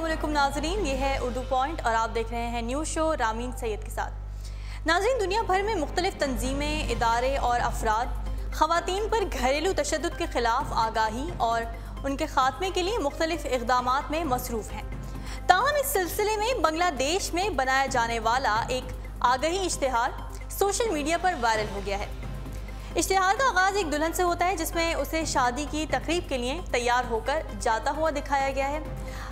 अस्सलामुअलैकुम नाजरीन, ये है उर्दू पॉइंट और आप देख रहे हैं न्यूज़ शो रामीन सैयद के साथ। नाजरीन, दुनिया भर में मुख्तलिफ तंजीमें, इदारे और अफराद ख़वातीन पर घरेलू तशद्दुद के ख़िलाफ़ आगाही और उनके ख़ात्मे के लिए मुख्तलिफ इक़दामात में मसरूफ़ हैं। ताहम इस सिलसिले में बांग्लादेश में बनाया जाने वाला एक आगाही इश्तिहार सोशल मीडिया पर वायरल हो गया है। इश्तिहार का आगाज़ एक दुल्हन से होता है जिसमें उसे शादी की तकरीब के लिए तैयार होकर जाता हुआ दिखाया गया है।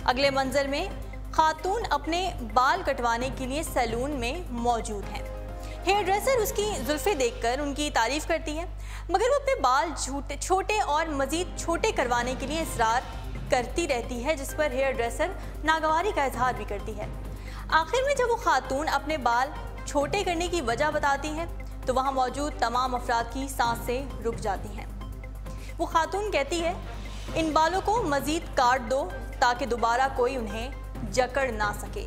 अगले मंजर में खातून अपने बाल कटवाने के लिए सैलून में मौजूद हैं। हेयर ड्रेसर उसकी जुल्फ़ें देखकर उनकी तारीफ़ करती है, मगर वो अपने बाल छोटे और मज़ीद छोटे करवाने के लिए इसरार करती रहती है, जिस पर हेयर ड्रेसर नागवारी का इजहार भी करती है। आखिर में जब वो खातून अपने बाल छोटे करने की वजह बताती है तो वहाँ मौजूद तमाम अफराद की सांसें रुक जाती हैं। वो खातून कहती है, इन बालों को मज़ीद काट दो ताकि दोबारा कोई उन्हें जकड़ ना सके।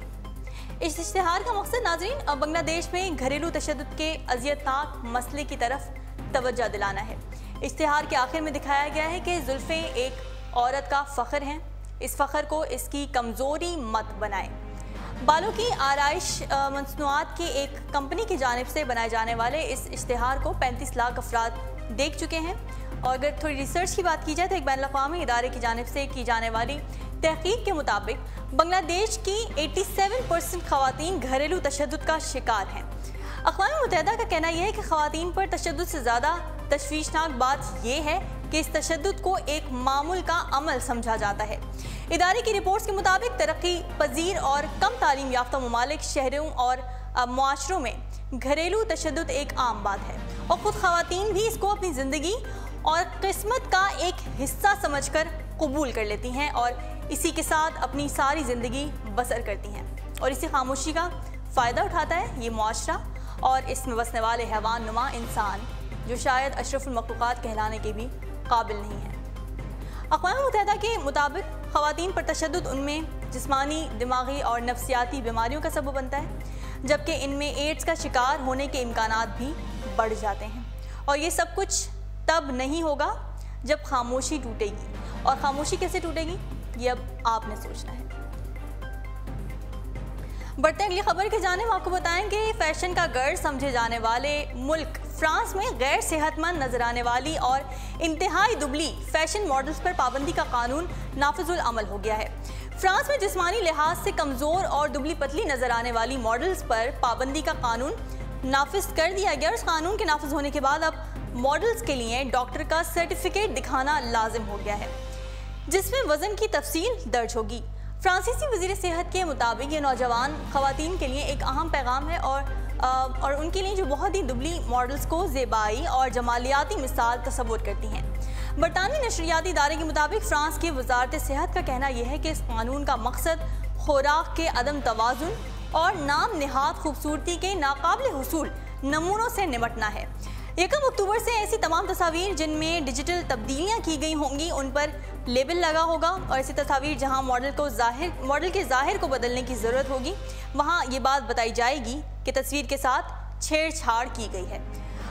इस इश्तिहार का मकसद नाज़रीन अब बांग्लादेश में घरेलू तशद्दुद के अज़ियतनाक मसले की तरफ तवज्जो दिलाना है। इश्तिहार के आखिर में दिखाया गया है कि जुल्फ़ें एक औरत का फ़ख्र हैं, इस फ़ख्र को इसकी कमज़ोरी मत बनाएं। बालों की आराइश मसनूआत की एक कंपनी की जानिब से बनाए जाने वाले इस इश्तिहार को 35 लाख अफराद देख चुके हैं। और अगर थोड़ी रिसर्च की बात की जाए तो एक बैनुल-अक़वामी इदारे की जानिब से की जाने वाली तहकीक के मुताबिक बांग्लादेश की 87% ख़वातीन घरेलू तशद्दुद का शिकार हैं। अक़वाम मुत्तहिदा का कहना यह है कि ख़वातीन पर तशद्दुद से ज़्यादा तशवीशनाक बात यह है कि इस तशद्दुद को एक मामूल का अमल समझा जाता है। इदारे की रिपोर्ट्स के मुताबिक तरक्की पजीर और कम तालीम याफ्ता ममालिक शहरों और मुआशरों में घरेलू तशद्दुद एक आम बात है और ख़ुद ख़वातीन भी इसको अपनी ज़िंदगी और किस्मत का एक हिस्सा समझकर कबूल कर लेती हैं और इसी के साथ अपनी सारी ज़िंदगी बसर करती हैं। और इसी खामोशी का फ़ायदा उठाता है ये मुआशरा और इसमें बसने वाले हैवान नुमा इंसान, जो शायद अशरफुल मखलूक़ात कहलाने के भी काबिल नहीं है। अक़वाम मुत्तहिदा के मुताबिक ख़वातीन पर तशद्दुद उनमें जिस्मानी, दिमागी और नफ्सियाती बीमारियों का सबब बनता है, जबकि इनमें एड्स का शिकार होने के इम्कानात भी बढ़ जाते हैं। और ये सब कुछ तब नहीं होगा जब खामोशी टूटेगी, और खामोशी कैसे टूटेगी ये अब आपने सोचना है। बढ़ते अगली खबर की जानिब आपको बताएं कि फैशन का गढ़ समझे जाने वाले मुल्क फ्रांस में गैर सेहतमंद नजर आने वाली और इंतहाई दुबली फैशन मॉडल्स पर पाबंदी का कानून नाफिजुल अमल हो गया है। फ्रांस में जिस्मानी लिहाज से कमज़ोर और दुबली पतली नजर आने वाली मॉडल्स पर पाबंदी का कानून नाफिज कर दिया गया। इस कानून के नाफिज होने के बाद अब मॉडल्स के लिए डॉक्टर का सर्टिफिकेट दिखाना लाजिम हो गया है, जिसमें वज़न की तफसील दर्ज होगी। फ्रांसीसी वज़ीर सेहत के मुताबिक ये नौजवान ख़वातीन के लिए एक अहम पैगाम है और उनके लिए जो बहुत ही दुबली मॉडल्स को ज़ेबाई और जमालियाती मिसाल तस्वुर करती हैं। बरतानवी नशरियाती इदारे के मुताबिक फ्रांस की वजारत सेहत का कहना यह है कि इस कानून का मकसद खुराक के अदम तवाज़ुन और नाम निहात खूबसूरती के नाकाबिल हुसूल नमूनों से निपटना है। 1 अक्टूबर से ऐसी तमाम तस्वीर जिनमें डिजिटल तब्दीलियाँ की गई होंगी उन पर लेबल लगा होगा, और ऐसी तस्वीर जहां मॉडल के ज़ाहिर को बदलने की ज़रूरत होगी वहां ये बात बताई जाएगी कि तस्वीर के साथ छेड़छाड़ की गई है।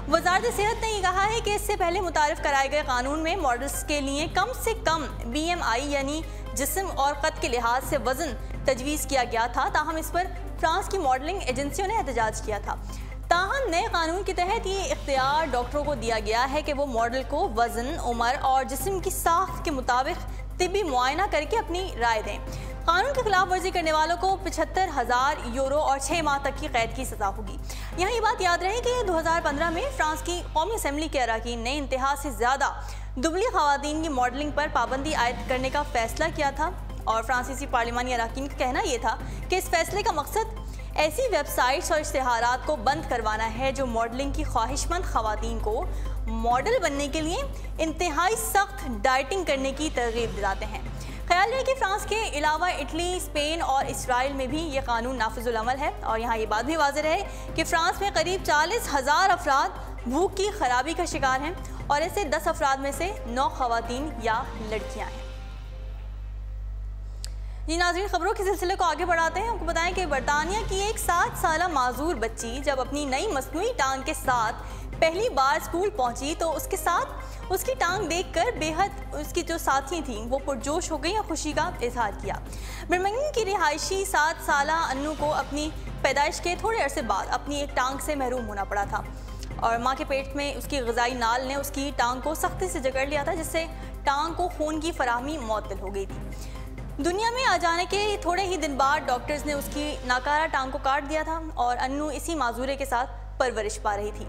वजारत सेहत ने यह कहा है कि इससे पहले मुतारिफ कराए गए कानून में मॉडल्स के लिए कम से कम BMI यानी जिस्म और कद के लिहाज से वज़न तजवीज़ किया गया था। ताहम इस पर फ्रांस की मॉडलिंग एजेंसियों ने एहतजाज किया था। ताहम नए कानून के तहत ये इख्तियार डॉक्टरों को दिया गया है कि वो मॉडल को वज़न, उम्र और जिस्म की साख्त के मुताबिक तिब्बी मुआयना करके अपनी राय दें। कानून की खिलाफ वर्जी करने वालों को 75,000 यूरो और 6 माह तक की कैद की सज़ा होगी। यहाँ ये बात याद रहे कि 2015 में फ्रांस की कौमी असम्बली के अरकान ने इंतहा से ज़्यादा दुबली ख़वातीन की मॉडलिंग पर पाबंदी आयद करने का फैसला किया था, और फ्रांसीसी पार्लिमानी अरकान का कहना यह था कि इस फैसले का मकसद ऐसी वेबसाइट्स और इश्तिहारात को बंद करवाना है जो मॉडलिंग की ख्वाहिशमंद ख़वातीन को मॉडल बनने के लिए इंतहाई सख्त डाइटिंग करने की तरगीब दिलाते हैं। ख्याल है कि फ्रांस के अलावा इटली, स्पेन और इसराइल में भी ये कानून नाफिजुल अमल है। और यहाँ ये बात भी वाज़ेह है कि फ्रांस में करीब 40,000 अफराद भूख की खराबी का शिकार हैं और ऐसे 10 अफराद में से 9 ख़वातीन या लड़कियाँ हैं। जी नाज़रीन, खबरों के सिलसिले को आगे बढ़ाते हैं। आपको बताएं कि बरतानिया की एक 7 साला माजूर बच्ची जब अपनी नई मसनूई टांग के साथ पहली बार स्कूल पहुंची तो उसके साथ उसकी टांग देखकर बेहद उसकी जो साथी थी वो पुरजोश हो गई और खुशी का इजहार किया। बर्मिंघम की रिहायशी 7 साला अन्नू को अपनी पैदाइश के थोड़े अरसे बाद अपनी एक टांग से महरूम होना पड़ा था और माँ के पेट में उसकी ग़िज़ाई नाल ने उसकी टांग को सख्ती से जकड़ लिया था, जिससे टांग को खून की फराहमी मुअत्तल हो गई थी। दुनिया में आ जाने के थोड़े ही दिन बाद डॉक्टर्स ने उसकी नाकारा टांग को काट दिया था और अन्नू इसी माजूरे के साथ परवरिश पा रही थी।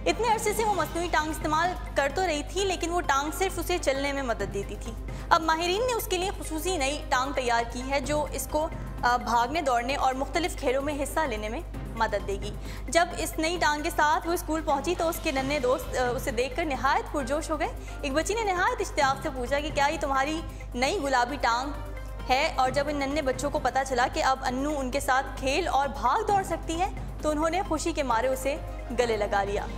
इतने अरसे से वो मसनूई टांग इस्तेमाल कर तो रही थी, लेकिन वो टांग सिर्फ उसे चलने में मदद देती थी। अब माहिरीन ने उसके लिए खुसूसी नई टांग तैयार की है जो इसको भागने, दौड़ने और मुख्तलिफ खेलों में हिस्सा लेने में मदद देगी। जब इस नई टांग के साथ वो स्कूल पहुंची तो उसके नन्हे दोस्त उसे देखकर निहायत पुरजोश हो गए। एक बच्ची ने निहायत इश्तियाक से पूछा कि क्या ये तुम्हारी नई गुलाबी टांग है? और जब इन नन्हे बच्चों को पता चला कि अब अन्नू उनके साथ खेल और भाग दौड़ सकती है तो उन्होंने खुशी के मारे उसे गले लगा लिया।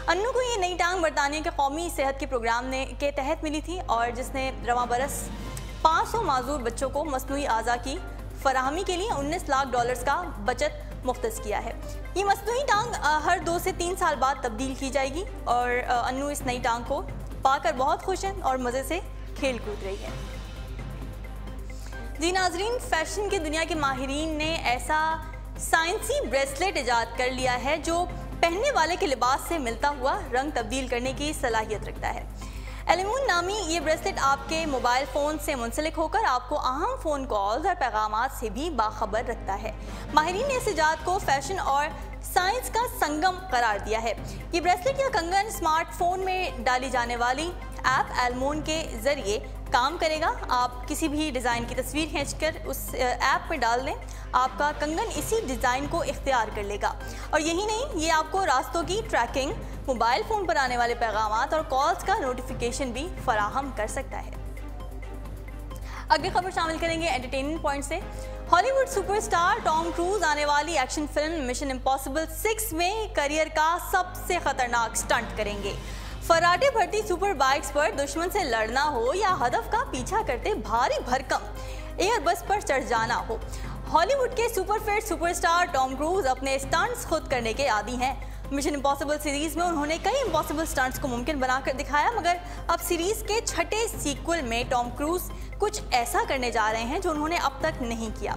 अन्नू को ये नई टांग बरतानिया के कौमी सेहत के प्रोग्राम के तहत मिली थी और जिसने रवां बरस 500 माजूर बच्चों को मसनूई आज़ा की फराहमी के लिए $19 लाख का बचत मुख्तस किया है। ये मसनूई टांग हर 2 से 3 साल बाद तब्दील की जाएगी और अन्नू इस नई टांग को पाकर बहुत खुश है और मज़े से खेल कूद रही है। जी नाजरीन, फैशन की दुनिया के माहिरीन ने ऐसा साइंसी ब्रेसलेट इजाद कर लिया है जो पहनने वाले के लिबास से मिलता हुआ रंग तब्दील करने की सलाहियत रखता है। एलिमून नामी ये ब्रेसलेट आपके मोबाइल फ़ोन से मुंसलिक होकर आपको अहम फ़ोन कॉल्स और पैगामात से भी बाखबर रखता है। माहिरीन ने इस इजाद को फैशन और साइंस का संगम करार दिया है। ये ब्रेसलेट या कंगन स्मार्टफोन में डाली जाने वाली ऐप एलिमून के ज़रिए काम करेगा। आप किसी भी डिज़ाइन की तस्वीर खींचकर उस ऐप में डाल दें, आपका कंगन इसी डिज़ाइन को इख्तियार कर लेगा। और यही नहीं, ये आपको रास्तों की ट्रैकिंग, मोबाइल फ़ोन पर आने वाले पैगामात और कॉल्स का नोटिफिकेशन भी फराहम कर सकता है। अगली खबर शामिल करेंगे एंटरटेनमेंट पॉइंट से। हॉलीवुड सुपरस्टार टॉम क्रूज आने वाली एक्शन फिल्म मिशन इम्पॉसिबल 6 में करियर का सबसे खतरनाक स्टंट करेंगे। फराटे भरती सुपर बाइक्स पर दुश्मन से लड़ना हो या हदफ का पीछा करते भारी भरकम एयरबस पर चढ़ जाना हो, हॉलीवुड के सुपरफिट सुपरस्टार टॉम क्रूज अपने स्टंट्स खुद करने के आदी हैं। मिशन इम्पॉसिबल सीरीज में उन्होंने कई इम्पॉसिबल स्टंट्स को मुमकिन बनाकर दिखाया, मगर अब सीरीज के 6ठे सीक्वल में टॉम क्रूज कुछ ऐसा करने जा रहे हैं जो उन्होंने अब तक नहीं किया।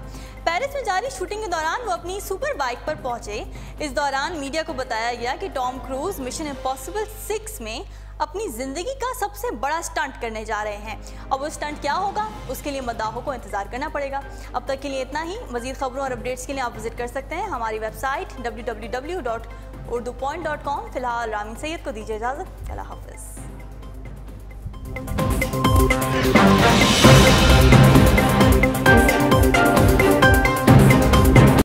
पेरिस में जारी शूटिंग के दौरान वो अपनी सुपर बाइक पर पहुंचे। इस दौरान मीडिया को बताया गया कि टॉम क्रूज मिशन इम्पॉसिबल 6 में अपनी ज़िंदगी का सबसे बड़ा स्टंट करने जा रहे हैं। अब वो स्टंट क्या होगा, उसके लिए मद्दाहों को इंतज़ार करना पड़ेगा। अब तक के लिए इतना ही। मज़ीद खबरों और अपडेट्स के लिए आप विजिट कर सकते हैं हमारी वेबसाइट www.urdupoint.com। फ़िलहाल रामीन सैयद को दीजिए इजाज़त। अल्लाह हाफ़िज़।